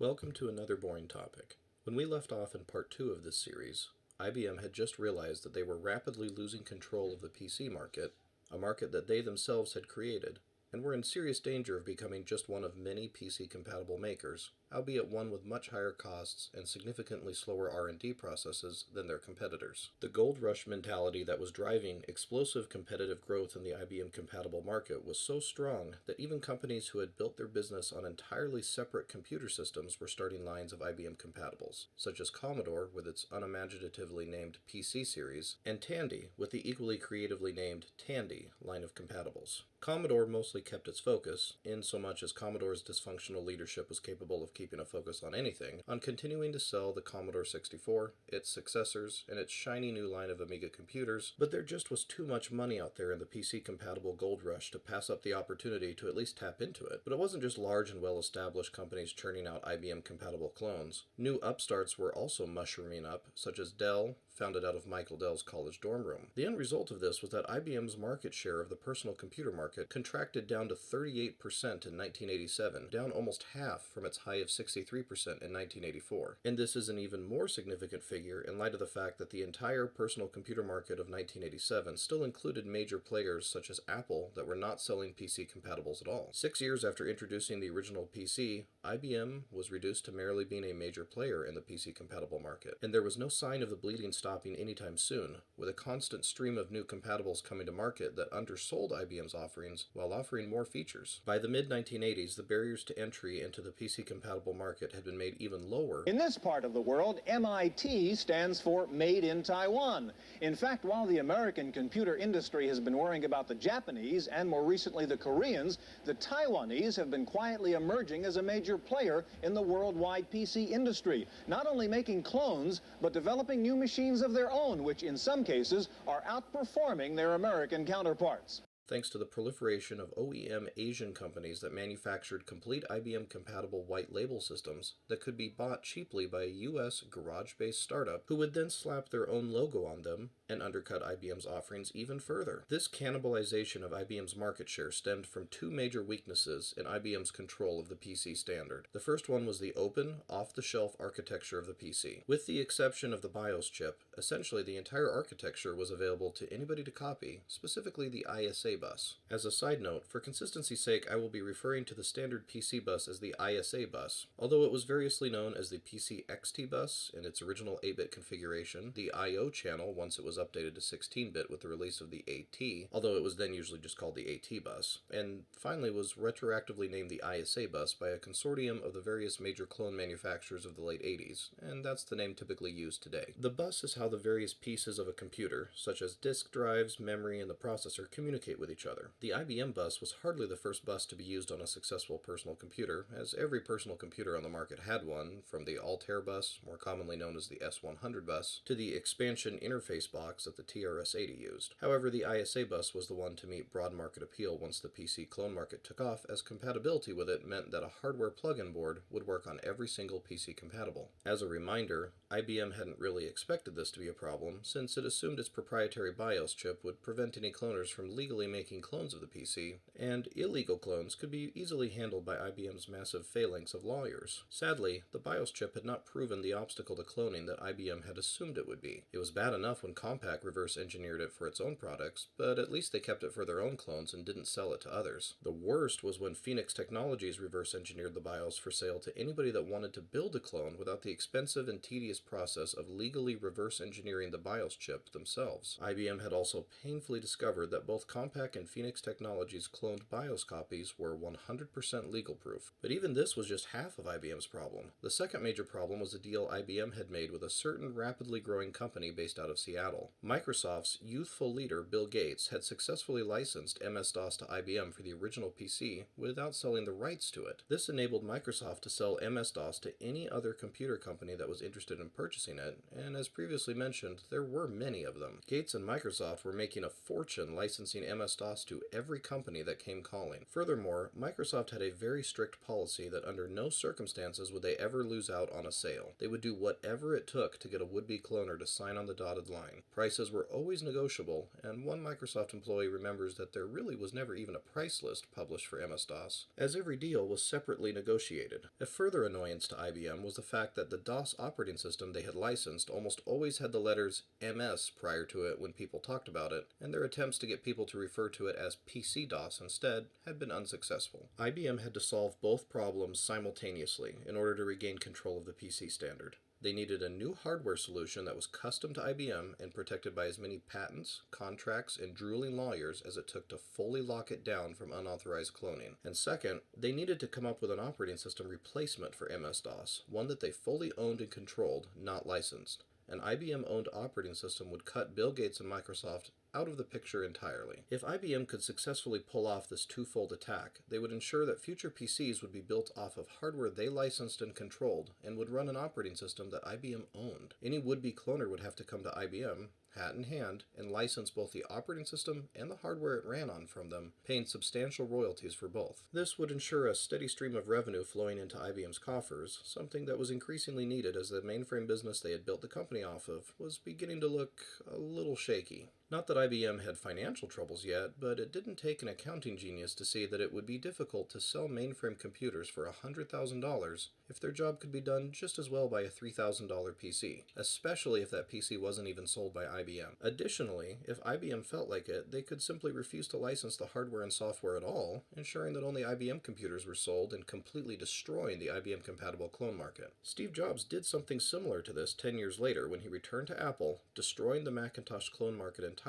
Welcome to another boring topic. When we left off in part 2 of this series, IBM had just realized that they were rapidly losing control of the PC market, a market that they themselves had created, and were in serious danger of becoming just one of many PC-compatible makers, albeit one with much higher costs and significantly slower R&D processes than their competitors. The gold rush mentality that was driving explosive competitive growth in the IBM-compatible market was so strong that even companies who had built their business on entirely separate computer systems were starting lines of IBM compatibles, such as Commodore with its unimaginatively named PC series, and Tandy with the equally creatively named Tandy line of compatibles. Commodore mostly kept its focus, in so much as Commodore's dysfunctional leadership was capable of keeping a focus on anything, on continuing to sell the Commodore 64, its successors, and its shiny new line of Amiga computers, but there just was too much money out there in the PC-compatible gold rush to pass up the opportunity to at least tap into it. But it wasn't just large and well-established companies churning out IBM-compatible clones. New upstarts were also mushrooming up, such as Dell, founded out of Michael Dell's college dorm room. The end result of this was that IBM's market share of the personal computer market contracted down to 38% in 1987, down almost half from its high of 63% in 1984. And this is an even more significant figure in light of the fact that the entire personal computer market of 1987 still included major players such as Apple that were not selling PC compatibles at all. 6 years after introducing the original PC, IBM was reduced to merely being a major player in the PC compatible market, and there was no sign of the bleeding stopping anytime soon, with a constant stream of new compatibles coming to market that undersold IBM's offerings while offering more features. By the mid-1980s, the barriers to entry into the PC-compatible market had been made even lower. In this part of the world, MIT stands for Made in Taiwan. In fact, while the American computer industry has been worrying about the Japanese and more recently the Koreans, the Taiwanese have been quietly emerging as a major player in the worldwide PC industry, not only making clones, but developing new machines of their own, which in some cases are outperforming their American counterparts. Thanks to the proliferation of OEM Asian companies that manufactured complete IBM-compatible white label systems that could be bought cheaply by a US garage-based startup who would then slap their own logo on them and undercut IBM's offerings even further. This cannibalization of IBM's market share stemmed from two major weaknesses in IBM's control of the PC standard. The first one was the open, off-the-shelf architecture of the PC. With the exception of the BIOS chip, essentially the entire architecture was available to anybody to copy, specifically the ISA bus. As a side note, for consistency's sake, I will be referring to the standard PC bus as the ISA bus, although it was variously known as the PC XT bus in its original 8-bit configuration, the I/O channel once it was updated to 16-bit with the release of the AT, although it was then usually just called the AT bus, and finally was retroactively named the ISA bus by a consortium of the various major clone manufacturers of the late 80s, and that's the name typically used today. The bus is how the various pieces of a computer, such as disk drives, memory, and the processor, communicate with each other. The IBM bus was hardly the first bus to be used on a successful personal computer, as every personal computer on the market had one, from the Altair bus, more commonly known as the S100 bus, to the expansion interface box that the TRS-80 used. However, the ISA bus was the one to meet broad market appeal once the PC clone market took off, as compatibility with it meant that a hardware plug-in board would work on every single PC compatible. As a reminder, IBM hadn't really expected this to be a problem, since it assumed its proprietary BIOS chip would prevent any cloners from legally making clones of the PC, and illegal clones could be easily handled by IBM's massive phalanx of lawyers. Sadly, the BIOS chip had not proven the obstacle to cloning that IBM had assumed it would be. It was bad enough when Compaq reverse-engineered it for its own products, but at least they kept it for their own clones and didn't sell it to others. The worst was when Phoenix Technologies reverse-engineered the BIOS for sale to anybody that wanted to build a clone without the expensive and tedious process of legally reverse-engineering the BIOS chip themselves. IBM had also painfully discovered that both Compaq and Phoenix Technologies' cloned BIOS copies were 100% legal proof. But even this was just half of IBM's problem. The second major problem was a deal IBM had made with a certain rapidly growing company based out of Seattle. Microsoft's youthful leader, Bill Gates, had successfully licensed MS-DOS to IBM for the original PC without selling the rights to it. This enabled Microsoft to sell MS-DOS to any other computer company that was interested in purchasing it, and as previously mentioned, there were many of them. Gates and Microsoft were making a fortune licensing MS MS-DOS to every company that came calling. Furthermore, Microsoft had a very strict policy that under no circumstances would they ever lose out on a sale. They would do whatever it took to get a would-be cloner to sign on the dotted line. Prices were always negotiable, and one Microsoft employee remembers that there really was never even a price list published for MS-DOS, as every deal was separately negotiated. A further annoyance to IBM was the fact that the DOS operating system they had licensed almost always had the letters MS prior to it when people talked about it, and their attempts to get people to refer to it as PC-DOS instead had been unsuccessful. IBM had to solve both problems simultaneously in order to regain control of the PC standard. They needed a new hardware solution that was custom to IBM and protected by as many patents, contracts, and drooling lawyers as it took to fully lock it down from unauthorized cloning. And second, they needed to come up with an operating system replacement for MS-DOS, one that they fully owned and controlled, not licensed. An IBM-owned operating system would cut Bill Gates and Microsoft out of the picture entirely. If IBM could successfully pull off this twofold attack, they would ensure that future PCs would be built off of hardware they licensed and controlled, and would run an operating system that IBM owned. Any would-be cloner would have to come to IBM, hat in hand, and license both the operating system and the hardware it ran on from them, paying substantial royalties for both. This would ensure a steady stream of revenue flowing into IBM's coffers, something that was increasingly needed as the mainframe business they had built the company off of was beginning to look a little shaky. Not that IBM had financial troubles yet, but it didn't take an accounting genius to see that it would be difficult to sell mainframe computers for $100,000 if their job could be done just as well by a $3,000 PC, especially if that PC wasn't even sold by IBM. Additionally, if IBM felt like it, they could simply refuse to license the hardware and software at all, ensuring that only IBM computers were sold and completely destroying the IBM-compatible clone market. Steve Jobs did something similar to this 10 years later when he returned to Apple, destroying the Macintosh clone market entirely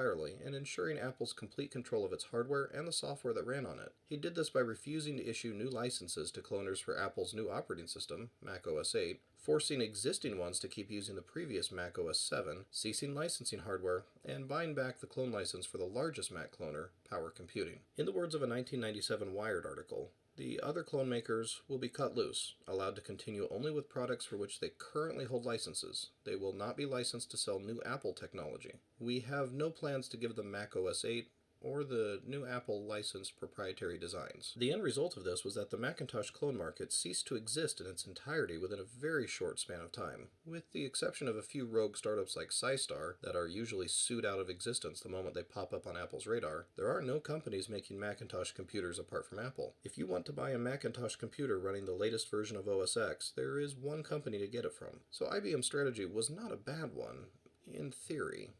and ensuring Apple's complete control of its hardware and the software that ran on it. He did this by refusing to issue new licenses to cloners for Apple's new operating system, Mac OS 8, forcing existing ones to keep using the previous Mac OS 7, ceasing licensing hardware, and buying back the clone license for the largest Mac cloner, Power Computing. In the words of a 1997 Wired article, the other clone makers will be cut loose, allowed to continue only with products for which they currently hold licenses. They will not be licensed to sell new Apple technology. We have no plans to give them Mac OS 8 or the new Apple licensed proprietary designs. The end result of this was that the Macintosh clone market ceased to exist in its entirety within a very short span of time. With the exception of a few rogue startups like SciStar that are usually sued out of existence the moment they pop up on Apple's radar, there are no companies making Macintosh computers apart from Apple. If you want to buy a Macintosh computer running the latest version of OS X, there is one company to get it from. So IBM's strategy was not a bad one, in theory.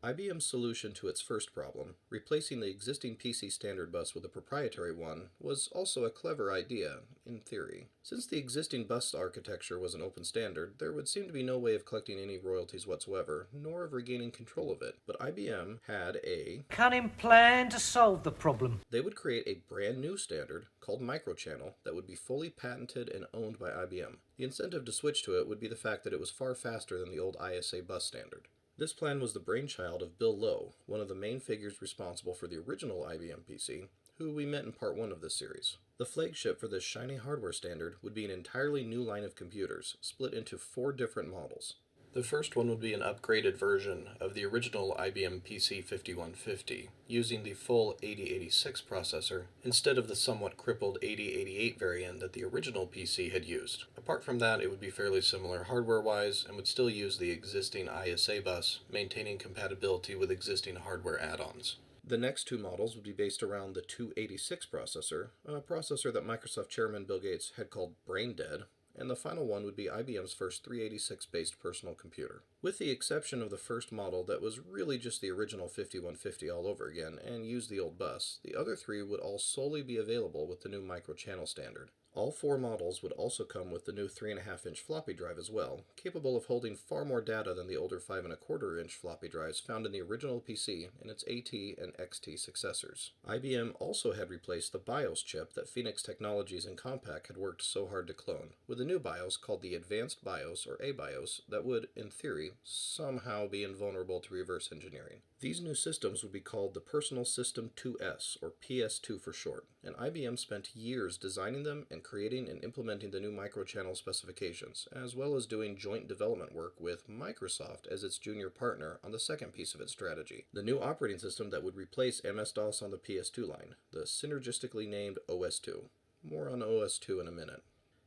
IBM's solution to its first problem, replacing the existing PC standard bus with a proprietary one, was also a clever idea, in theory. Since the existing bus architecture was an open standard, there would seem to be no way of collecting any royalties whatsoever, nor of regaining control of it. But IBM had a cunning plan to solve the problem. They would create a brand new standard called Microchannel that would be fully patented and owned by IBM. The incentive to switch to it would be the fact that it was far faster than the old ISA bus standard. This plan was the brainchild of Bill Lowe, one of the main figures responsible for the original IBM PC, who we met in part 1 of this series. The flagship for this shiny hardware standard would be an entirely new line of computers, split into 4 different models. The first one would be an upgraded version of the original IBM PC 5150, using the full 8086 processor instead of the somewhat crippled 8088 variant that the original PC had used. Apart from that, it would be fairly similar hardware-wise and would still use the existing ISA bus, maintaining compatibility with existing hardware add-ons. The next 2 models would be based around the 286 processor, a processor that Microsoft chairman Bill Gates had called brain dead, and the final one would be IBM's first 386-based personal computer. With the exception of the first model that was really just the original 5150 all over again and used the old bus, the other 3 would all solely be available with the new microchannel standard. All 4 models would also come with the new 3.5-inch floppy drive as well, capable of holding far more data than the older 5.25-inch floppy drives found in the original PC and its AT and XT successors. IBM also had replaced the BIOS chip that Phoenix Technologies and Compaq had worked so hard to clone, with a new BIOS called the Advanced BIOS or ABIOS that would, in theory, somehow be invulnerable to reverse engineering. These new systems would be called the Personal System 2S, or PS2 for short, and IBM spent years designing them and creating and implementing the new microchannel specifications, as well as doing joint development work with Microsoft as its junior partner on the second piece of its strategy, the new operating system that would replace MS-DOS on the PS2 line, the synergistically named OS2. More on OS2 in a minute.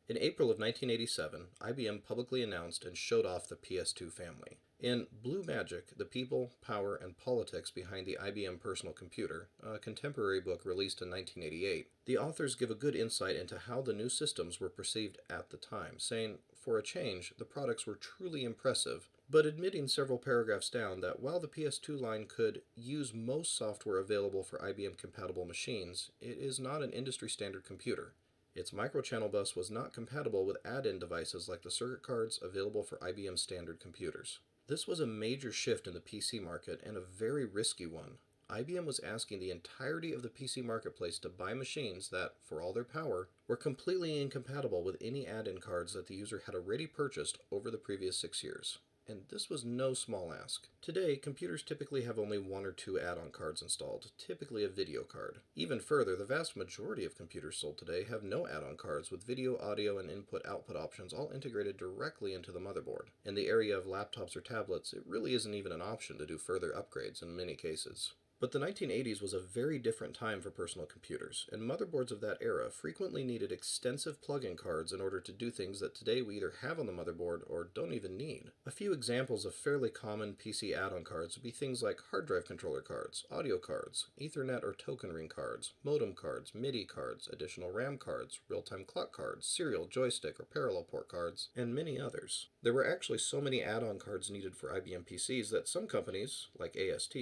In April of 1987, IBM publicly announced and showed off the PS2 family. In Blue Magic, The People, Power, and Politics Behind the IBM Personal Computer, a contemporary book released in 1988, the authors give a good insight into how the new systems were perceived at the time, saying, for a change, the products were truly impressive, but admitting several paragraphs down that while the PS2 line could use most software available for IBM-compatible machines, it is not an industry-standard computer. Its microchannel bus was not compatible with add-in devices like the circuit cards available for IBM standard computers. This was a major shift in the PC market and a very risky one. IBM was asking the entirety of the PC marketplace to buy machines that, for all their power, were completely incompatible with any add-in cards that the user had already purchased over the previous 6 years. And this was no small ask. Today, computers typically have only 1 or 2 add-on cards installed, typically a video card. Even further, the vast majority of computers sold today have no add-on cards with video, audio, and input-output options all integrated directly into the motherboard. In the area of laptops or tablets, it really isn't even an option to do further upgrades in many cases. But the 1980s was a very different time for personal computers, and motherboards of that era frequently needed extensive plug-in cards in order to do things that today we either have on the motherboard or don't even need. A few examples of fairly common PC add-on cards would be things like hard drive controller cards, audio cards, Ethernet or token ring cards, modem cards, MIDI cards, additional RAM cards, real-time clock cards, serial, joystick, or parallel port cards, and many others. There were actually so many add-on cards needed for IBM PCs that some companies, like AST,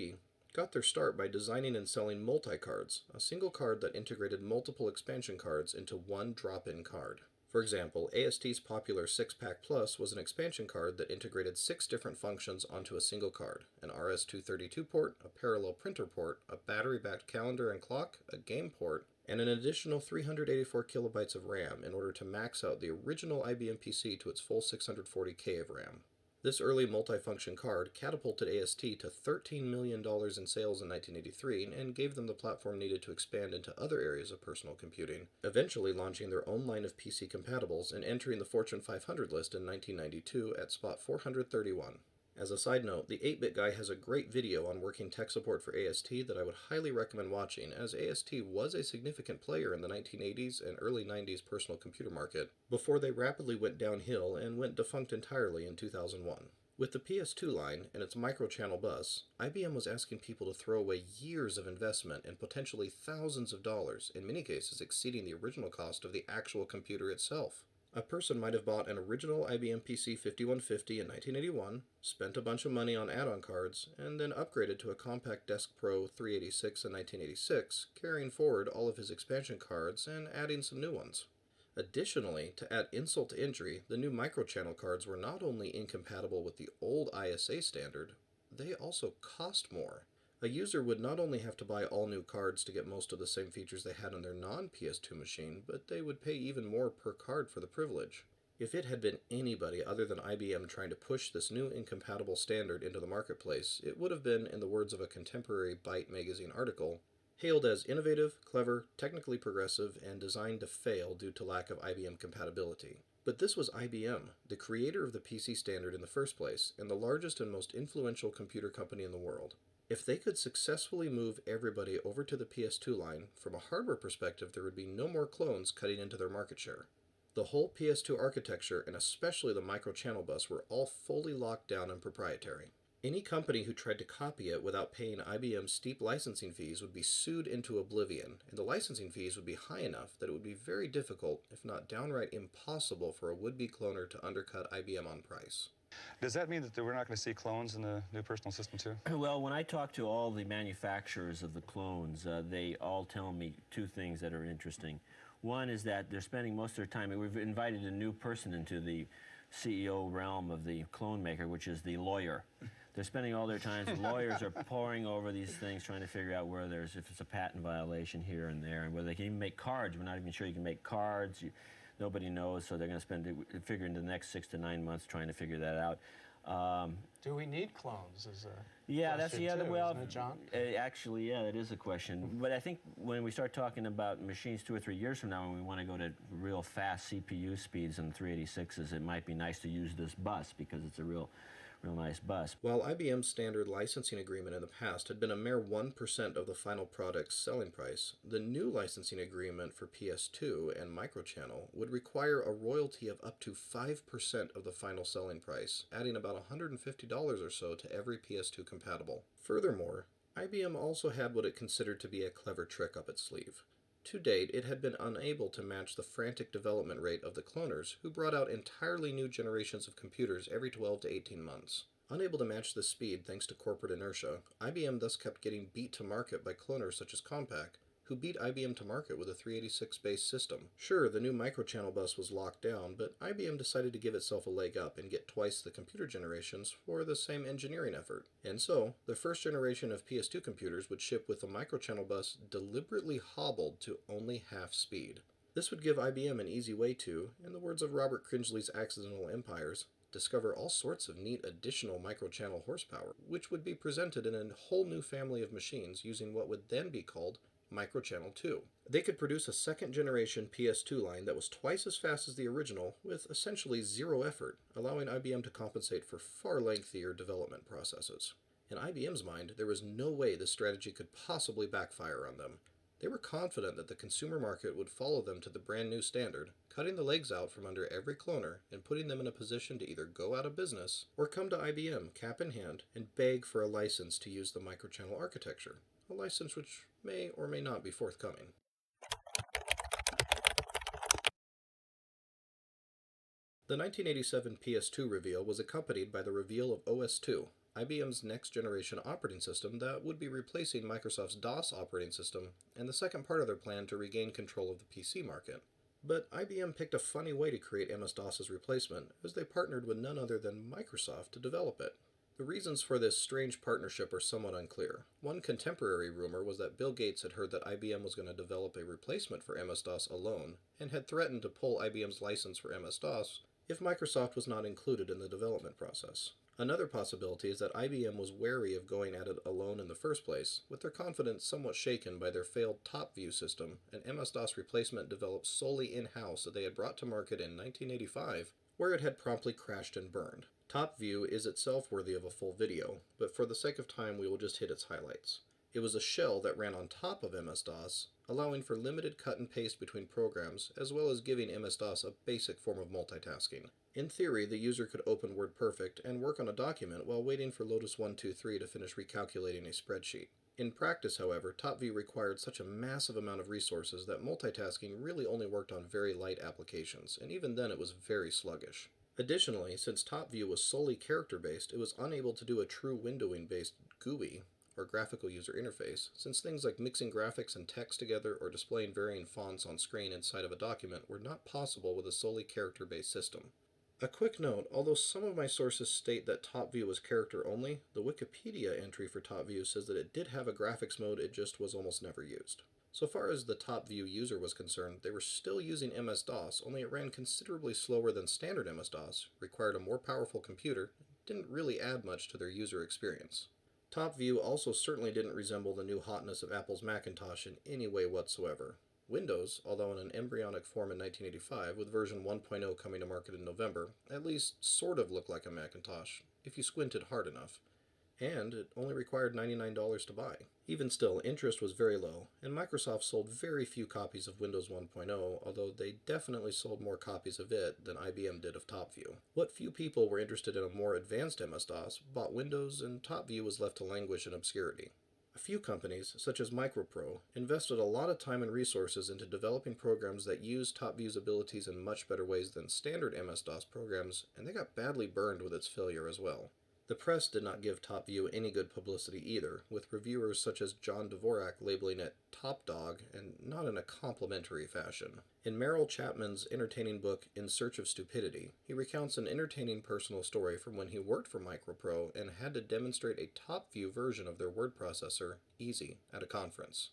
got their start by designing and selling multi-cards, a single card that integrated multiple expansion cards into one drop-in card. For example, AST's popular 6-Pack Plus was an expansion card that integrated 6 different functions onto a single card: an RS-232 port, a parallel printer port, a battery-backed calendar and clock, a game port, and an additional 384 kilobytes of RAM in order to max out the original IBM PC to its full 640K of RAM. This early multifunction card catapulted AST to $13 million in sales in 1983 and gave them the platform needed to expand into other areas of personal computing, eventually launching their own line of PC compatibles and entering the Fortune 500 list in 1992 at spot 431. As a side note, the 8-Bit Guy has a great video on working tech support for AST that I would highly recommend watching, as AST was a significant player in the 1980s and early 90s personal computer market, before they rapidly went downhill and went defunct entirely in 2001. With the PS2 line and its microchannel bus, IBM was asking people to throw away years of investment and potentially thousands of dollars, in many cases exceeding the original cost of the actual computer itself. A person might have bought an original IBM PC 5150 in 1981, spent a bunch of money on add-on cards, and then upgraded to a Compaq Desk Pro 386 in 1986, carrying forward all of his expansion cards and adding some new ones. Additionally, to add insult to injury, the new microchannel cards were not only incompatible with the old ISA standard, they also cost more. A user would not only have to buy all new cards to get most of the same features they had on their non-PS2 machine, but they would pay even more per card for the privilege. If it had been anybody other than IBM trying to push this new incompatible standard into the marketplace, it would have been, in the words of a contemporary Byte magazine article, hailed as innovative, clever, technically progressive, and designed to fail due to lack of IBM compatibility. But this was IBM, the creator of the PC standard in the first place, and the largest and most influential computer company in the world. If they could successfully move everybody over to the PS2 line, from a hardware perspective there would be no more clones cutting into their market share. The whole PS2 architecture, and especially the microchannel bus, were all fully locked down and proprietary. Any company who tried to copy it without paying IBM's steep licensing fees would be sued into oblivion, and the licensing fees would be high enough that it would be very difficult, if not downright impossible, for a would-be cloner to undercut IBM on price. Does that mean that we're not going to see clones in the new personal system too? Well, when I talk to all the manufacturers of the clones, they all tell me 2 things that are interesting. One is that they're spending most of their time, and we've invited a new person into the CEO realm of the clone maker, which is the lawyer. They're spending all their time, lawyers are poring over these things, trying to figure out where if it's a patent violation here and there, and whether they can even make cards. We're not even sure you can make cards. Nobody knows, so they're going to figure into the next 6 to 9 months trying to figure that out. Do we need clones? Yeah, that's the other. too, Well, isn't it, John? Actually, yeah, that is a question. But I think when we start talking about machines 2 or 3 years from now, when we want to go to real fast CPU speeds in 386s, it might be nice to use this bus because it's a real nice bus. While IBM's standard licensing agreement in the past had been a mere 1% of the final product's selling price, the new licensing agreement for PS2 and Microchannel would require a royalty of up to 5% of the final selling price, adding about $150 or so to every PS2 compatible. Furthermore, IBM also had what it considered to be a clever trick up its sleeve. To date, it had been unable to match the frantic development rate of the cloners, who brought out entirely new generations of computers every 12 to 18 months. Unable to match this speed thanks to corporate inertia, IBM thus kept getting beat to market by cloners such as Compaq, who beat IBM to market with a 386-based system. Sure, the new microchannel bus was locked down, but IBM decided to give itself a leg up and get twice the computer generations for the same engineering effort. And so, the first generation of PS2 computers would ship with the microchannel bus deliberately hobbled to only half speed. This would give IBM an easy way to, in the words of Robert Cringely's Accidental Empires, discover all sorts of neat additional microchannel horsepower, which would be presented in a whole new family of machines using what would then be called Microchannel 2. They could produce a second-generation PS2 line that was twice as fast as the original, with essentially zero effort, allowing IBM to compensate for far lengthier development processes. In IBM's mind, there was no way this strategy could possibly backfire on them. They were confident that the consumer market would follow them to the brand new standard, cutting the legs out from under every cloner and putting them in a position to either go out of business or come to IBM cap in hand and beg for a license to use the microchannel architecture, a license which may or may not be forthcoming. The 1987 PS2 reveal was accompanied by the reveal of OS2, IBM's next-generation operating system that would be replacing Microsoft's DOS operating system, and the second part of their plan to regain control of the PC market. But IBM picked a funny way to create MS-DOS's replacement, as they partnered with none other than Microsoft to develop it. The reasons for this strange partnership are somewhat unclear. One contemporary rumor was that Bill Gates had heard that IBM was going to develop a replacement for MS-DOS alone, and had threatened to pull IBM's license for MS-DOS if Microsoft was not included in the development process. Another possibility is that IBM was wary of going at it alone in the first place, with their confidence somewhat shaken by their failed TopView system, an MS-DOS replacement developed solely in-house that they had brought to market in 1985, where it had promptly crashed and burned. TopView is itself worthy of a full video, but for the sake of time we will just hit its highlights. It was a shell that ran on top of MS-DOS, allowing for limited cut and paste between programs, as well as giving MS-DOS a basic form of multitasking. In theory, the user could open WordPerfect and work on a document while waiting for Lotus 123 to finish recalculating a spreadsheet. In practice, however, TopView required such a massive amount of resources that multitasking really only worked on very light applications, and even then it was very sluggish. Additionally, since TopView was solely character-based, it was unable to do a true windowing-based GUI, or graphical user interface, since things like mixing graphics and text together or displaying varying fonts on screen inside of a document were not possible with a solely character-based system. A quick note, although some of my sources state that TopView was character only, the Wikipedia entry for TopView says that it did have a graphics mode, it just was almost never used. So far as the TopView user was concerned, they were still using MS-DOS, only it ran considerably slower than standard MS-DOS, required a more powerful computer, and didn't really add much to their user experience. TopView also certainly didn't resemble the new hotness of Apple's Macintosh in any way whatsoever. Windows, although in an embryonic form in 1985, with version 1.0 coming to market in November, at least sort of looked like a Macintosh, if you squinted hard enough. And it only required $99 to buy. Even still, interest was very low, and Microsoft sold very few copies of Windows 1.0, although they definitely sold more copies of it than IBM did of TopView. What few people were interested in a more advanced MS-DOS bought Windows, and TopView was left to languish in obscurity. A few companies, such as Micropro, invested a lot of time and resources into developing programs that used TopView's abilities in much better ways than standard MS-DOS programs, and they got badly burned with its failure as well. The press did not give TopView any good publicity either, with reviewers such as John Dvorak labeling it top dog, and not in a complimentary fashion. In Merrill Chapman's entertaining book In Search of Stupidity, he recounts an entertaining personal story from when he worked for Micropro and had to demonstrate a TopView version of their word processor, Easy, at a conference.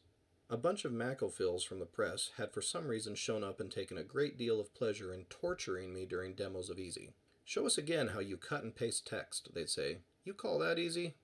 A bunch of Macophils from the press had for some reason shown up and taken a great deal of pleasure in torturing me during demos of Easy. "Show us again how you cut and paste text," they'd say. "You call that easy?"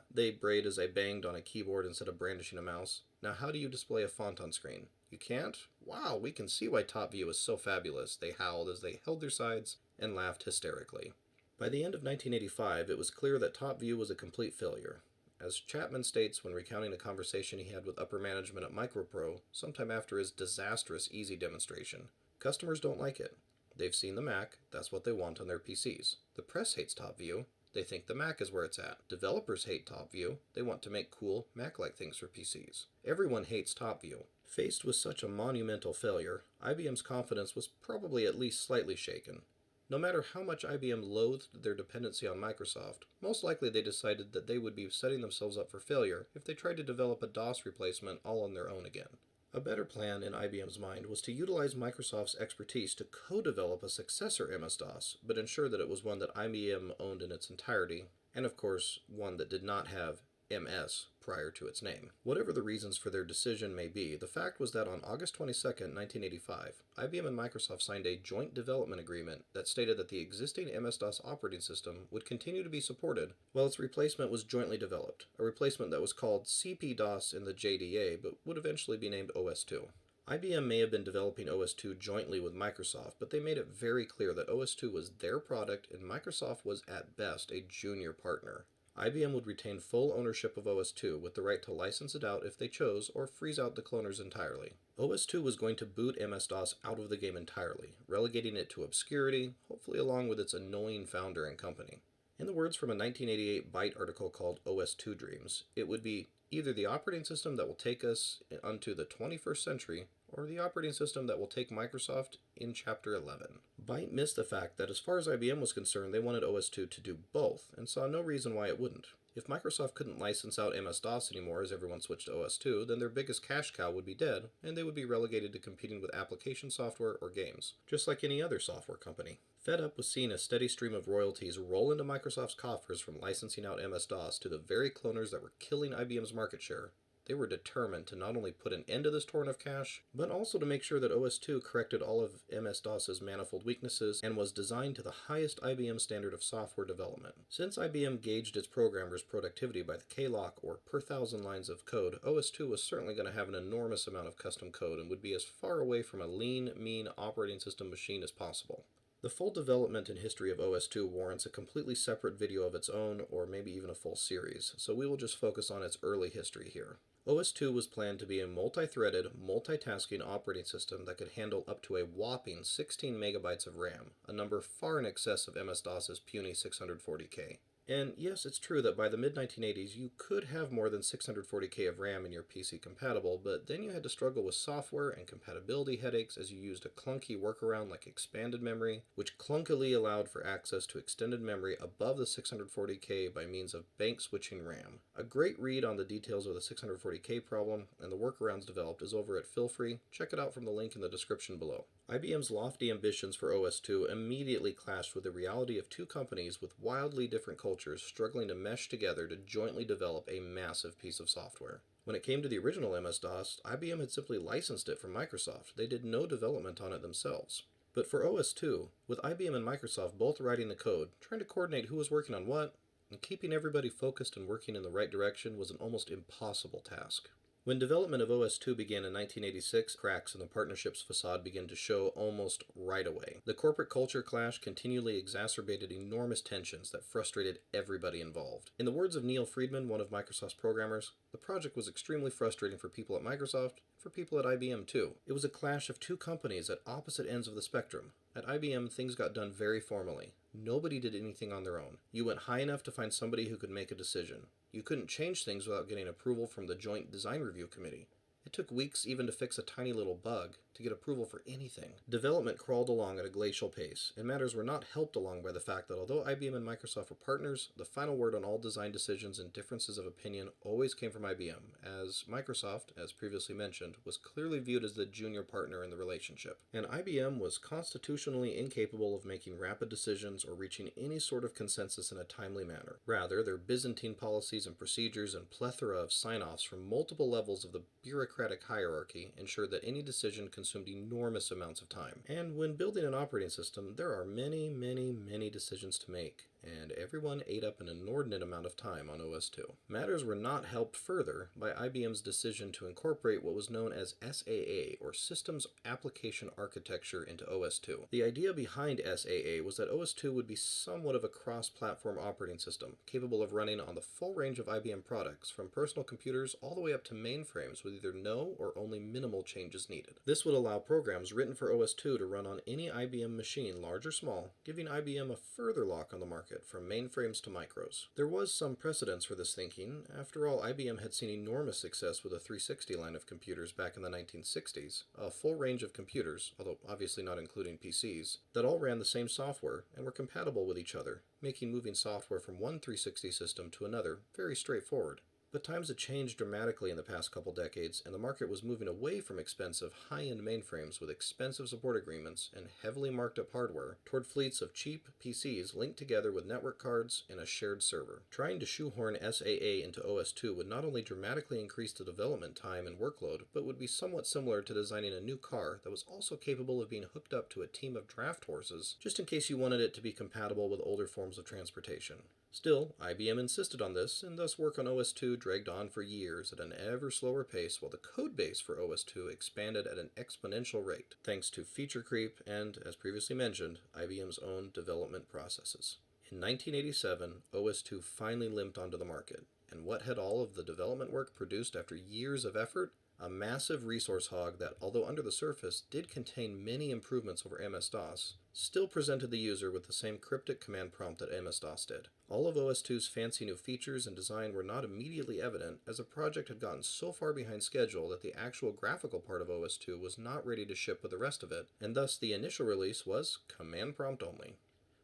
They brayed as I banged on a keyboard instead of brandishing a mouse. "Now how do you display a font on screen?" "You can't? Wow, we can see why TopView is so fabulous," they howled as they held their sides and laughed hysterically. By the end of 1985, it was clear that TopView was a complete failure. As Chapman states when recounting a conversation he had with upper management at MicroPro sometime after his disastrous Easy demonstration, customers don't like it. They've seen the Mac, that's what they want on their PCs. The press hates TopView. They think the Mac is where it's at. Developers hate TopView. They want to make cool Mac-like things for PCs. Everyone hates TopView. Faced with such a monumental failure, IBM's confidence was probably at least slightly shaken. No matter how much IBM loathed their dependency on Microsoft, most likely they decided that they would be setting themselves up for failure if they tried to develop a DOS replacement all on their own again. A better plan in IBM's mind was to utilize Microsoft's expertise to co-develop a successor MS-DOS, but ensure that it was one that IBM owned in its entirety, and of course, one that did not have MS prior to its name. Whatever the reasons for their decision may be, the fact was that on August 22, 1985, IBM and Microsoft signed a joint development agreement that stated that the existing MS-DOS operating system would continue to be supported while its replacement was jointly developed, a replacement that was called CP-DOS in the JDA but would eventually be named OS/2. IBM may have been developing OS/2 jointly with Microsoft, but they made it very clear that OS/2 was their product and Microsoft was at best a junior partner. IBM would retain full ownership of OS/2 with the right to license it out if they chose or freeze out the cloners entirely. OS/2 was going to boot MS-DOS out of the game entirely, relegating it to obscurity, hopefully along with its annoying founder and company. In the words from a 1988 Byte article called OS/2 Dreams, it would be either the operating system that will take us unto the 21st century or the operating system that will take Microsoft in Chapter 11. Byte missed the fact that as far as IBM was concerned, they wanted OS/2 to do both, and saw no reason why it wouldn't. If Microsoft couldn't license out MS-DOS anymore as everyone switched to OS/2, then their biggest cash cow would be dead, and they would be relegated to competing with application software or games, just like any other software company. Fed up with seeing a steady stream of royalties roll into Microsoft's coffers from licensing out MS-DOS to the very cloners that were killing IBM's market share, they were determined to not only put an end to this torrent of cash, but also to make sure that OS/2 corrected all of MS-DOS's manifold weaknesses and was designed to the highest IBM standard of software development. Since IBM gauged its programmers' productivity by the KLOC, or per thousand lines of code, OS/2 was certainly going to have an enormous amount of custom code and would be as far away from a lean, mean operating system machine as possible. The full development and history of OS/2 warrants a completely separate video of its own, or maybe even a full series, so we will just focus on its early history here. OS/2 was planned to be a multi-threaded, multitasking operating system that could handle up to a whopping 16 megabytes of RAM, a number far in excess of MS-DOS's puny 640K. And yes, it's true that by the mid-1980s you could have more than 640K of RAM in your PC compatible, but then you had to struggle with software and compatibility headaches as you used a clunky workaround like expanded memory, which clunkily allowed for access to extended memory above the 640K by means of bank switching RAM. A great read on the details of the 640K problem and the workarounds developed is over at Filfree. Check it out from the link in the description below. IBM's lofty ambitions for OS/2 immediately clashed with the reality of two companies with wildly different cultures struggling to mesh together to jointly develop a massive piece of software. When it came to the original MS-DOS, IBM had simply licensed it from Microsoft. They did no development on it themselves. But for OS/2, with IBM and Microsoft both writing the code, trying to coordinate who was working on what, and keeping everybody focused and working in the right direction was an almost impossible task. When development of OS/2 began in 1986, cracks in the partnership's facade began to show almost right away. The corporate culture clash continually exacerbated enormous tensions that frustrated everybody involved. In the words of Neil Friedman, one of Microsoft's programmers, the project was extremely frustrating for people at Microsoft, and for people at IBM too. It was a clash of two companies at opposite ends of the spectrum. At IBM, things got done very formally. Nobody did anything on their own. You went high enough to find somebody who could make a decision. You couldn't change things without getting approval from the Joint Design Review Committee. It took weeks even to fix a tiny little bug, to get approval for anything. Development crawled along at a glacial pace, and matters were not helped along by the fact that although IBM and Microsoft were partners, the final word on all design decisions and differences of opinion always came from IBM, as Microsoft, as previously mentioned, was clearly viewed as the junior partner in the relationship. And IBM was constitutionally incapable of making rapid decisions or reaching any sort of consensus in a timely manner. Rather, their Byzantine policies and procedures and plethora of sign-offs from multiple levels of the bureaucratic bureaucratic hierarchy ensured that any decision consumed enormous amounts of time. And when building an operating system, there are many, many, many decisions to make, and everyone ate up an inordinate amount of time on OS/2. Matters were not helped further by IBM's decision to incorporate what was known as SAA, or Systems Application Architecture, into OS/2. The idea behind SAA was that OS/2 would be somewhat of a cross-platform operating system, capable of running on the full range of IBM products, from personal computers all the way up to mainframes with either no or only minimal changes needed. This would allow programs written for OS/2 to run on any IBM machine, large or small, giving IBM a further lock on the market from mainframes to micros. There was some precedence for this thinking. After all, IBM had seen enormous success with a 360 line of computers back in the 1960s, a full range of computers, although obviously not including PCs, that all ran the same software and were compatible with each other, making moving software from one 360 system to another very straightforward. But times had changed dramatically in the past couple decades, and the market was moving away from expensive, high-end mainframes with expensive support agreements and heavily marked-up hardware toward fleets of cheap PCs linked together with network cards and a shared server. Trying to shoehorn SAA into OS/2 would not only dramatically increase the development time and workload, but would be somewhat similar to designing a new car that was also capable of being hooked up to a team of draft horses, just in case you wanted it to be compatible with older forms of transportation. Still, IBM insisted on this, and thus work on OS/2 dragged on for years at an ever slower pace, while the codebase for OS/2 expanded at an exponential rate, thanks to feature creep and, as previously mentioned, IBM's own development processes. In 1987, OS/2 finally limped onto the market, and what had all of the development work produced after years of effort? A massive resource hog that, although under the surface did contain many improvements over MS-DOS, still presented the user with the same cryptic command prompt that MS-DOS did. All of OS/2's fancy new features and design were not immediately evident, as the project had gotten so far behind schedule that the actual graphical part of OS/2 was not ready to ship with the rest of it, and thus the initial release was command prompt only.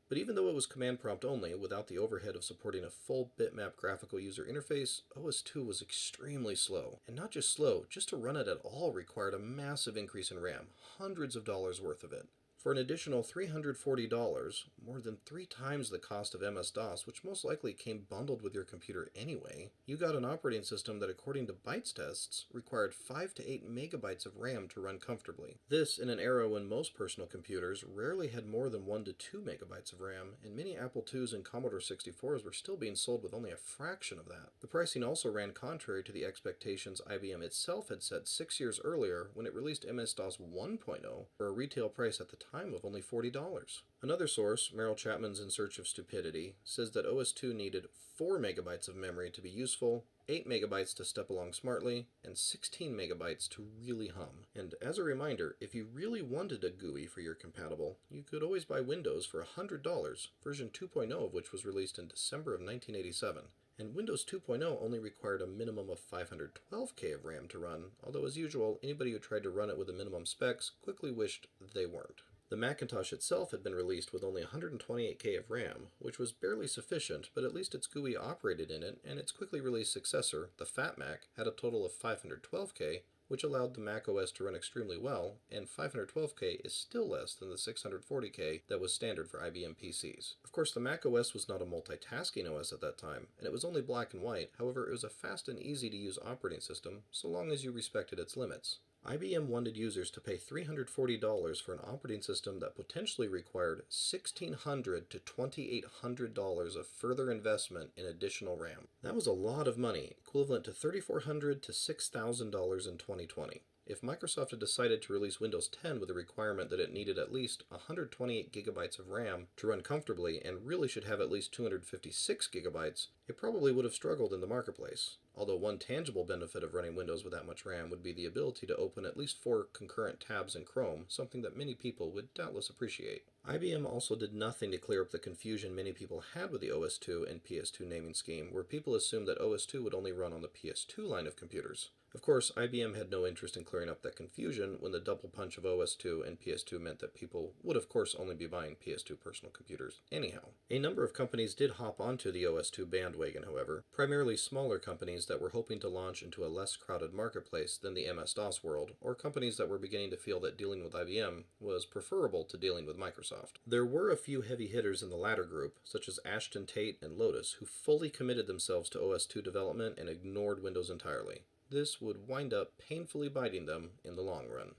But even though it was command prompt only, without the overhead of supporting a full bitmap graphical user interface, OS/2 was extremely slow. And not just slow, just to run it at all required a massive increase in RAM, hundreds of dollars worth of it. For an additional $340, more than 3 times the cost of MS-DOS, which most likely came bundled with your computer anyway, you got an operating system that, according to Bytes tests, required 5 to 8 megabytes of RAM to run comfortably. This in an era when most personal computers rarely had more than 1 to 2 megabytes of RAM, and many Apple IIs and Commodore 64s were still being sold with only a fraction of that. The pricing also ran contrary to the expectations IBM itself had set 6 years earlier when it released MS-DOS 1.0 for a retail price at the time of only $40. Another source, Merrill Chapman's In Search of Stupidity, says that OS/2 needed 4 megabytes of memory to be useful, 8 megabytes to step along smartly, and 16 megabytes to really hum. And as a reminder, if you really wanted a GUI for your compatible, you could always buy Windows for $100, version 2.0 of which was released in December of 1987. And Windows 2.0 only required a minimum of 512K of RAM to run, although as usual, anybody who tried to run it with the minimum specs quickly wished they weren't. The Macintosh itself had been released with only 128K of RAM, which was barely sufficient, but at least its GUI operated in it, and its quickly released successor, the Fat Mac, had a total of 512K, which allowed the Mac OS to run extremely well, and 512K is still less than the 640K that was standard for IBM PCs. Of course, the Mac OS was not a multitasking OS at that time, and it was only black and white. However, it was a fast and easy to use operating system, so long as you respected its limits. IBM wanted users to pay $340 for an operating system that potentially required $1,600 to $2,800 of further investment in additional RAM. That was a lot of money, equivalent to $3,400 to $6,000 in 2020. If Microsoft had decided to release Windows 10 with a requirement that it needed at least 128 gigabytes of RAM to run comfortably and really should have at least 256 gigabytes, it probably would have struggled in the marketplace. Although one tangible benefit of running Windows with that much RAM would be the ability to open at least 4 concurrent tabs in Chrome, something that many people would doubtless appreciate. IBM also did nothing to clear up the confusion many people had with the OS/2 and PS2 naming scheme, where people assumed that OS/2 would only run on the PS2 line of computers. Of course, IBM had no interest in clearing up that confusion when the double punch of OS/2 and PS2 meant that people would of course only be buying PS2 personal computers anyhow. A number of companies did hop onto the OS/2 bandwagon, however, primarily smaller companies that were hoping to launch into a less crowded marketplace than the MS-DOS world, or companies that were beginning to feel that dealing with IBM was preferable to dealing with Microsoft. There were a few heavy hitters in the latter group, such as Ashton Tate and Lotus, who fully committed themselves to OS/2 development and ignored Windows entirely. This would wind up painfully biting them in the long run.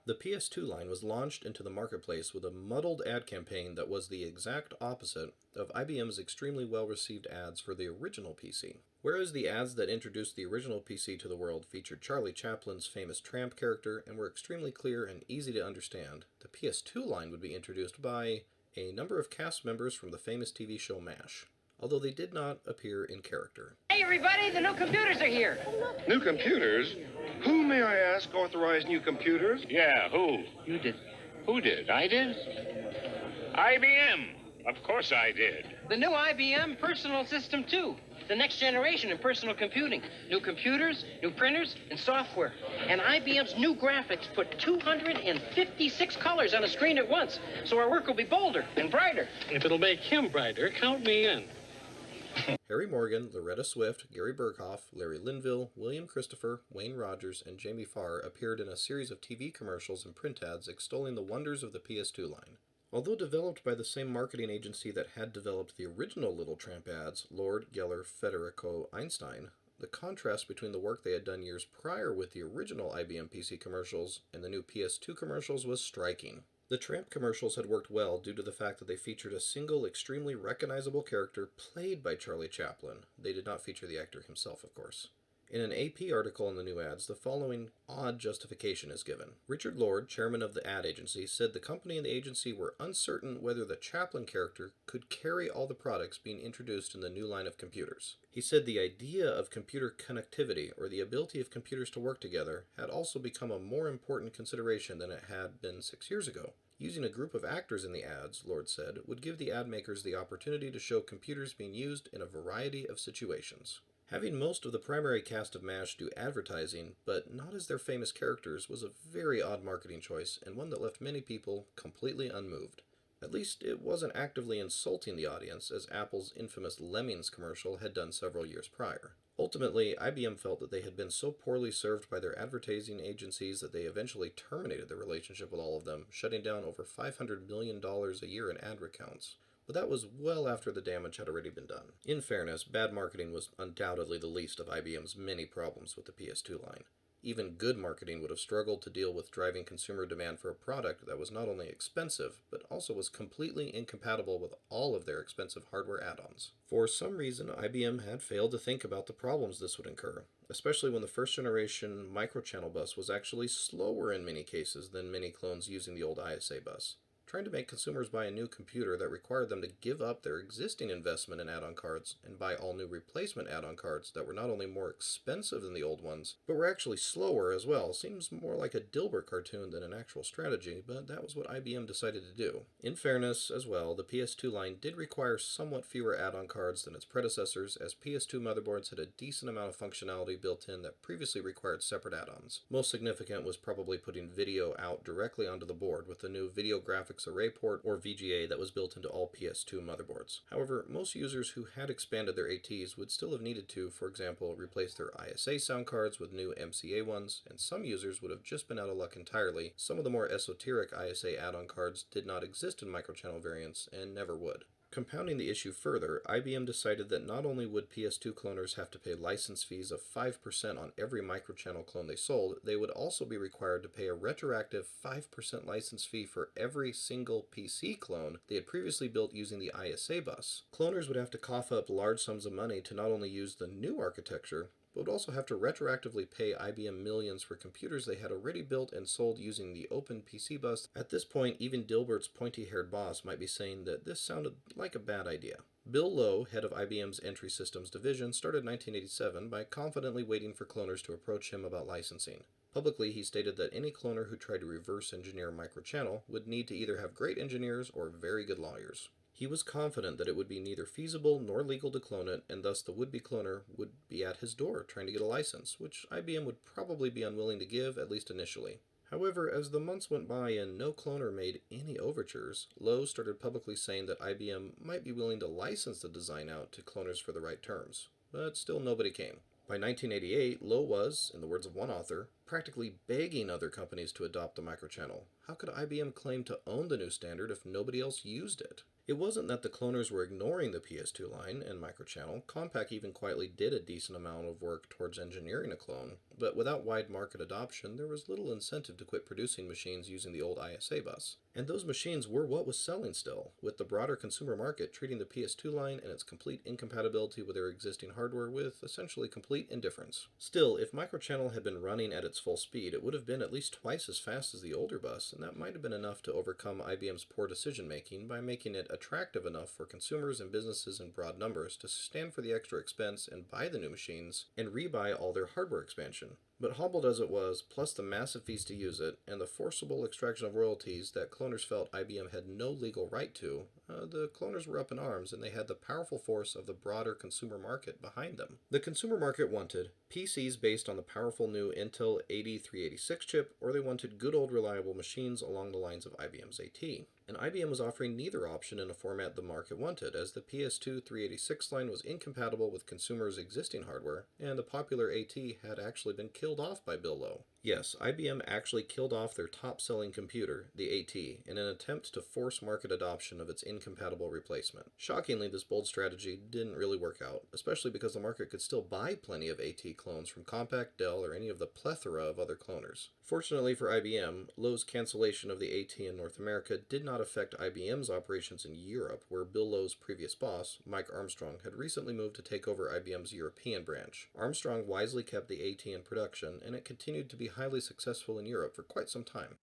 The PS2 line was launched into the marketplace with a muddled ad campaign that was the exact opposite of IBM's extremely well-received ads for the original PC. Whereas the ads that introduced the original PC to the world featured Charlie Chaplin's famous tramp character and were extremely clear and easy to understand, the PS2 line would be introduced by a number of cast members from the famous TV show MASH, although they did not appear in character. Hey, everybody, the new computers are here. New computers? Who, may I ask, authorized new computers? Yeah, who? You did. Who did? I did? IBM. Of course I did. The new IBM Personal System 2. The next generation in personal computing. New computers, new printers, and software. And IBM's new graphics put 256 colors on a screen at once, so our work will be bolder and brighter. If it'll make him brighter, count me in. Harry Morgan, Loretta Swift, Gary Berghoff, Larry Linville, William Christopher, Wayne Rogers, and Jamie Farr appeared in a series of TV commercials and print ads extolling the wonders of the PS2 line. Although developed by the same marketing agency that had developed the original Little Tramp ads, Lord, Geller, Federico, Einstein, the contrast between the work they had done years prior with the original IBM PC commercials and the new PS2 commercials was striking. The Tramp commercials had worked well due to the fact that they featured a single, extremely recognizable character played by Charlie Chaplin. They did not feature the actor himself, of course. In an AP article in the new ads, the following odd justification is given. Richard Lord, chairman of the ad agency, said the company and the agency were uncertain whether the Chaplin character could carry all the products being introduced in the new line of computers. He said the idea of computer connectivity, or the ability of computers to work together, had also become a more important consideration than it had been 6 years ago. Using a group of actors in the ads, Lord said, would give the ad makers the opportunity to show computers being used in a variety of situations. Having most of the primary cast of MASH do advertising, but not as their famous characters, was a very odd marketing choice, and one that left many people completely unmoved. At least it wasn't actively insulting the audience, as Apple's infamous Lemmings commercial had done several years prior. Ultimately, IBM felt that they had been so poorly served by their advertising agencies that they eventually terminated their relationship with all of them, shutting down over $500 million a year in ad accounts. But that was well after the damage had already been done. In fairness, bad marketing was undoubtedly the least of IBM's many problems with the PS2 line. Even good marketing would have struggled to deal with driving consumer demand for a product that was not only expensive, but also was completely incompatible with all of their expensive hardware add-ons. For some reason, IBM had failed to think about the problems this would incur, especially when the first generation microchannel bus was actually slower in many cases than many clones using the old ISA bus. Trying to make consumers buy a new computer that required them to give up their existing investment in add-on cards and buy all new replacement add-on cards that were not only more expensive than the old ones, but were actually slower as well seems more like a Dilbert cartoon than an actual strategy, but that was what IBM decided to do. In fairness, as well, the PS2 line did require somewhat fewer add-on cards than its predecessors, as PS2 motherboards had a decent amount of functionality built in that previously required separate add-ons. Most significant was probably putting video out directly onto the board with the new Video Graphics Array Port, or VGA, that was built into all PS2 motherboards. However, most users who had expanded their ATs would still have needed to, for example, replace their ISA sound cards with new MCA ones, and some users would have just been out of luck entirely. Some of the more esoteric ISA add-on cards did not exist in microchannel variants, and never would. Compounding the issue further, IBM decided that not only would PS2 cloners have to pay license fees of 5% on every microchannel clone they sold, they would also be required to pay a retroactive 5% license fee for every single PC clone they had previously built using the ISA bus. Cloners would have to cough up large sums of money to not only use the new architecture, but would also have to retroactively pay IBM millions for computers they had already built and sold using the open PC bus. At this point, even Dilbert's pointy-haired boss might be saying that this sounded like a bad idea. Bill Lowe, head of IBM's Entry Systems division, started 1987 by confidently waiting for cloners to approach him about licensing. Publicly, he stated that any cloner who tried to reverse engineer microchannel would need to either have great engineers or very good lawyers. He was confident that it would be neither feasible nor legal to clone it, and thus the would-be cloner would be at his door trying to get a license, which IBM would probably be unwilling to give, at least initially. However, as the months went by and no cloner made any overtures, Lowe started publicly saying that IBM might be willing to license the design out to cloners for the right terms. But still nobody came. By 1988, Lowe was, in the words of one author, practically begging other companies to adopt the microchannel. How could IBM claim to own the new standard if nobody else used it? It wasn't that the cloners were ignoring the PS2 line and Microchannel. Compaq even quietly did a decent amount of work towards engineering a clone, but without wide market adoption, there was little incentive to quit producing machines using the old ISA bus. And those machines were what was selling still, with the broader consumer market treating the PS2 line and its complete incompatibility with their existing hardware with essentially complete indifference. Still, if Microchannel had been running at its full speed, it would have been at least twice as fast as the older bus, and that might have been enough to overcome IBM's poor decision-making by making it attractive enough for consumers and businesses in broad numbers to stand for the extra expense and buy the new machines and rebuy all their hardware expansion. But hobbled as it was, plus the massive fees to use it, and the forcible extraction of royalties that cloners felt IBM had no legal right to, the cloners were up in arms, and they had the powerful force of the broader consumer market behind them. The consumer market wanted PCs based on the powerful new Intel 8386 chip, or they wanted good old reliable machines along the lines of IBM's AT. And IBM was offering neither option in a format the market wanted, as the PS2 386 line was incompatible with consumers' existing hardware, and the popular AT had actually been killed off by Bill Lowe. Yes, IBM actually killed off their top-selling computer, the AT, in an attempt to force market adoption of its incompatible replacement. Shockingly, this bold strategy didn't really work out, especially because the market could still buy plenty of AT clones from Compaq, Dell, or any of the plethora of other cloners. Fortunately for IBM, Lowe's cancellation of the AT in North America did not affect IBM's operations in Europe, where Bill Lowe's previous boss, Mike Armstrong, had recently moved to take over IBM's European branch. Armstrong wisely kept the AT in production, and it continued to be highly successful in Europe for quite some time.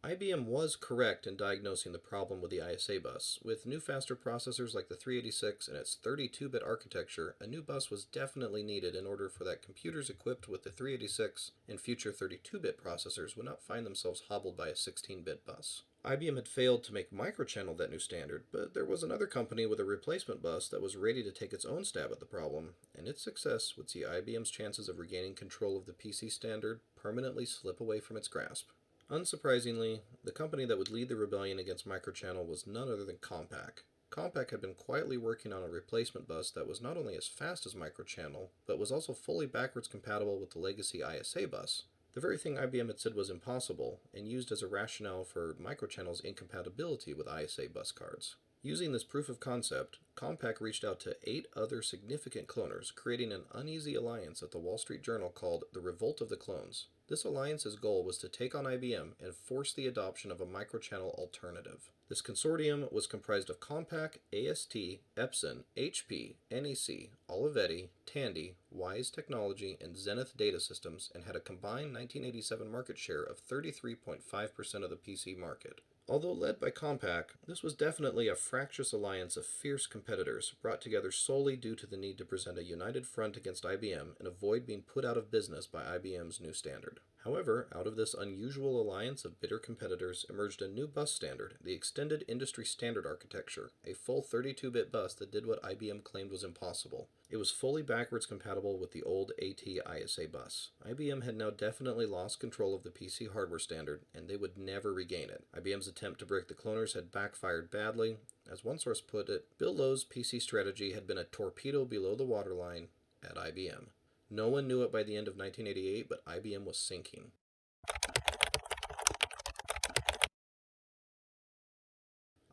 IBM was correct in diagnosing the problem with the ISA bus. With new faster processors like the 386 and its 32-bit architecture, a new bus was definitely needed in order for that computers equipped with the 386 and future 32-bit processors would not find themselves hobbled by a 16-bit bus. IBM had failed to make Microchannel that new standard, but there was another company with a replacement bus that was ready to take its own stab at the problem, and its success would see IBM's chances of regaining control of the PC standard permanently slip away from its grasp. Unsurprisingly, the company that would lead the rebellion against Microchannel was none other than Compaq. Compaq had been quietly working on a replacement bus that was not only as fast as Microchannel, but was also fully backwards compatible with the legacy ISA bus. The very thing IBM had said was impossible, and used as a rationale for Microchannel's incompatibility with ISA bus cards. Using this proof of concept, Compaq reached out to 8 other significant cloners, creating an uneasy alliance that the Wall Street Journal called the Revolt of the Clones. This alliance's goal was to take on IBM and force the adoption of a Microchannel alternative. This consortium was comprised of Compaq, AST, Epson, HP, NEC, Olivetti, Tandy, Wise Technology, and Zenith Data Systems, and had a combined 1987 market share of 33.5% of the PC market. Although led by Compaq, this was definitely a fractious alliance of fierce competitors, brought together solely due to the need to present a united front against IBM and avoid being put out of business by IBM's new standard. However, out of this unusual alliance of bitter competitors emerged a new bus standard, the Extended Industry Standard Architecture, a full 32-bit bus that did what IBM claimed was impossible. It was fully backwards compatible with the old AT ISA bus. IBM had now definitely lost control of the PC hardware standard, and they would never regain it. IBM's attempt to break the cloners had backfired badly. As one source put it, Bill Lowe's PC strategy had been a torpedo below the waterline at IBM. No one knew it by the end of 1988, but IBM was sinking.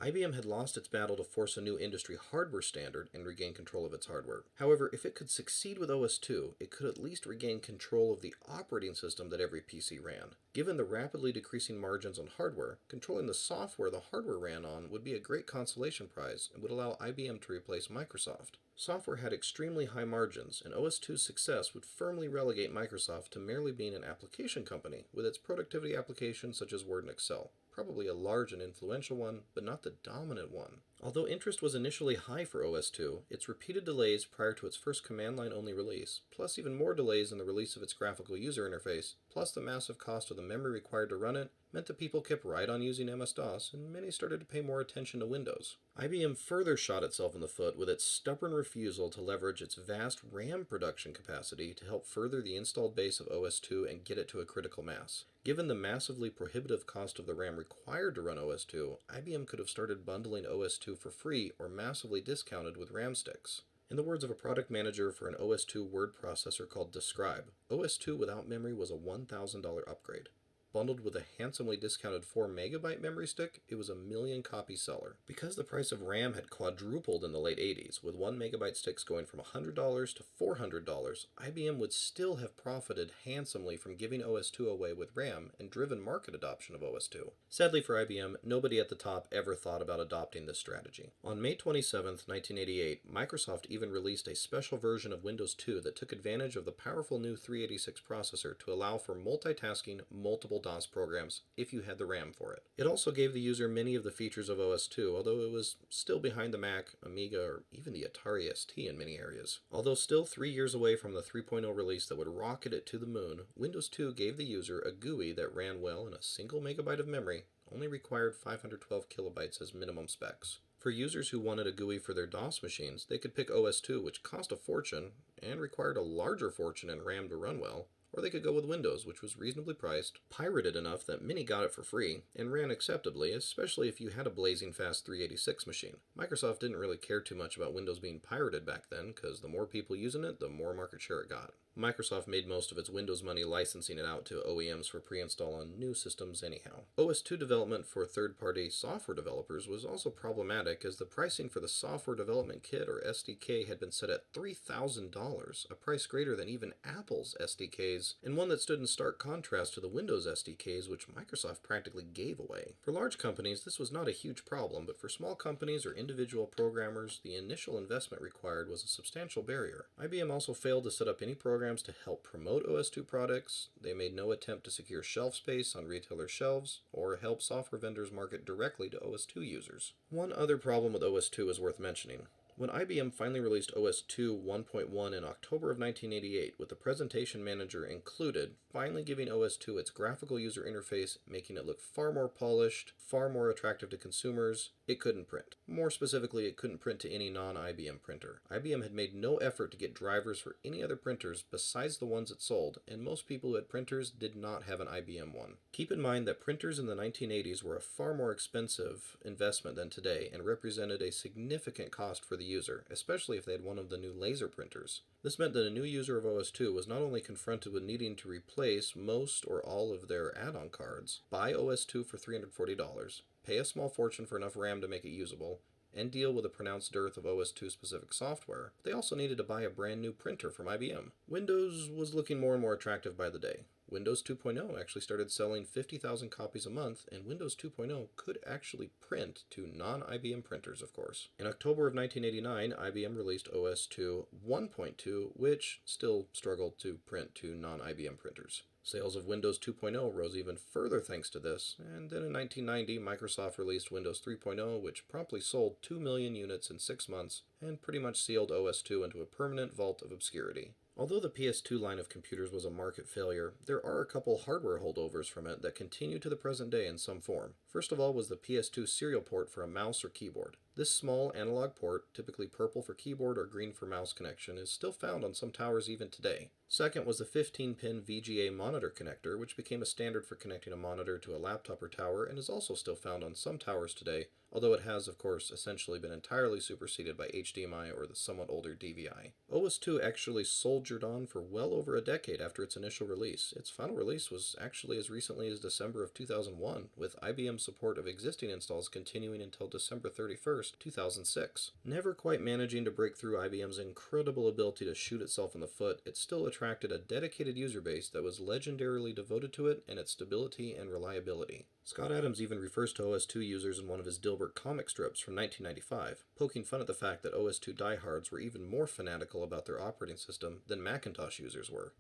IBM had lost its battle to force a new industry hardware standard and regain control of its hardware. However, if it could succeed with OS/2, it could at least regain control of the operating system that every PC ran. Given the rapidly decreasing margins on hardware, controlling the software the hardware ran on would be a great consolation prize and would allow IBM to replace Microsoft. Software had extremely high margins, and OS/2's success would firmly relegate Microsoft to merely being an application company with its productivity applications such as Word and Excel. Probably a large and influential one, but not the dominant one. Although interest was initially high for OS/2, its repeated delays prior to its first command-line-only release, plus even more delays in the release of its graphical user interface, plus the massive cost of the memory required to run it, meant that people kept right on using MS-DOS, and many started to pay more attention to Windows. IBM further shot itself in the foot with its stubborn refusal to leverage its vast RAM production capacity to help further the installed base of OS/2 and get it to a critical mass. Given the massively prohibitive cost of the RAM required to run OS/2, IBM could have started bundling OS/2 for free or massively discounted with RAM sticks. In the words of a product manager for an OS/2 word processor called Describe, OS/2 without memory was a $1,000 upgrade. bundled with a handsomely discounted 4 megabyte memory stick, it was a million copy seller. Because the price of RAM had quadrupled in the late 80s, with 1 megabyte sticks going from $100 to $400, IBM would still have profited handsomely from giving OS/2 away with RAM and driven market adoption of OS/2. Sadly for IBM, nobody at the top ever thought about adopting this strategy. On May 27, 1988, Microsoft even released a special version of Windows 2 that took advantage of the powerful new 386 processor to allow for multitasking multiple DOS programs if you had the RAM for it. It also gave the user many of the features of OS/2, although it was still behind the Mac, Amiga, or even the Atari ST in many areas. Although still 3 years away from the 3.0 release that would rocket it to the moon, Windows 2 gave the user a GUI that ran well in a single megabyte of memory, only required 512 kilobytes as minimum specs. For users who wanted a GUI for their DOS machines, they could pick OS/2, which cost a fortune and required a larger fortune in RAM to run well, or they could go with Windows, which was reasonably priced, pirated enough that many got it for free, and ran acceptably, especially if you had a blazing fast 386 machine. Microsoft didn't really care too much about Windows being pirated back then, because the more people using it, the more market share it got. Microsoft made most of its Windows money licensing it out to OEMs for pre-install on new systems anyhow. OS/2 development for third-party software developers was also problematic, as the pricing for the software development kit, or SDK, had been set at $3,000, a price greater than even Apple's SDKs, and one that stood in stark contrast to the Windows SDKs, which Microsoft practically gave away. For large companies, this was not a huge problem, but for small companies or individual programmers, the initial investment required was a substantial barrier. IBM also failed to set up any programs to help promote OS/2 products. They made no attempt to secure shelf space on retailer shelves or help software vendors market directly to OS/2 users. One other problem with OS/2 is worth mentioning. When IBM finally released OS/2 1.1 in October of 1988, with the presentation manager included, finally giving OS/2 its graphical user interface, making it look far more polished, far more attractive to consumers, it couldn't print. More specifically, it couldn't print to any non-IBM printer. IBM had made no effort to get drivers for any other printers besides the ones it sold, and most people who had printers did not have an IBM one. Keep in mind that printers in the 1980s were a far more expensive investment than today, and represented a significant cost for the user, especially if they had one of the new laser printers. This meant that a new user of OS/2 was not only confronted with needing to replace most or all of their add-on cards, buy OS/2 for $340, pay a small fortune for enough RAM to make it usable, and deal with a pronounced dearth of OS/2 specific software. They also needed to buy a brand new printer from IBM. Windows was looking more and more attractive by the day. Windows 2.0 actually started selling 50,000 copies a month, and Windows 2.0 could actually print to non-IBM printers, of course. In October of 1989, IBM released OS/2 1.2, which still struggled to print to non-IBM printers. Sales of Windows 2.0 rose even further thanks to this, and then in 1990, Microsoft released Windows 3.0, which promptly sold 2 million units in 6 months, and pretty much sealed OS/2 into a permanent vault of obscurity. Although the PS2 line of computers was a market failure, there are a couple hardware holdovers from it that continue to the present day in some form. First of all was the PS2 serial port for a mouse or keyboard. This small analog port, typically purple for keyboard or green for mouse connection, is still found on some towers even today. Second was the 15-pin VGA monitor connector, which became a standard for connecting a monitor to a laptop or tower and is also still found on some towers today, although it has, of course, essentially been entirely superseded by HDMI or the somewhat older DVI. OS/2 actually soldiered on for well over a decade after its initial release. Its final release was actually as recently as December of 2001, with IBM support of existing installs continuing until December 31st, 2006. Never quite managing to break through IBM's incredible ability to shoot itself in the foot, it still attracted a dedicated user base that was legendarily devoted to it and its stability and reliability. Scott Adams even refers to OS/2 users in one of his Dilbert comic strips from 1995, poking fun at the fact that OS/2 diehards were even more fanatical about their operating system than Macintosh users were.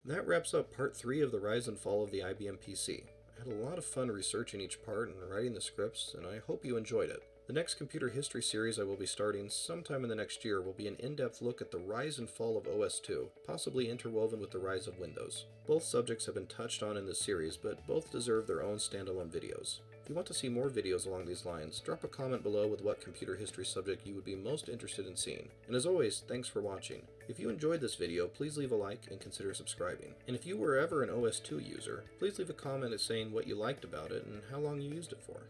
That wraps up part 3 of the rise and fall of the IBM PC. I had a lot of fun researching each part and writing the scripts, and I hope you enjoyed it. The next computer history series I will be starting sometime in the next year will be an in-depth look at the rise and fall of OS/2, possibly interwoven with the rise of Windows. Both subjects have been touched on in this series, but both deserve their own standalone videos. If you want to see more videos along these lines, drop a comment below with what computer history subject you would be most interested in seeing. And as always, thanks for watching. If you enjoyed this video, please leave a like and consider subscribing. And if you were ever an OS/2 user, please leave a comment saying what you liked about it and how long you used it for.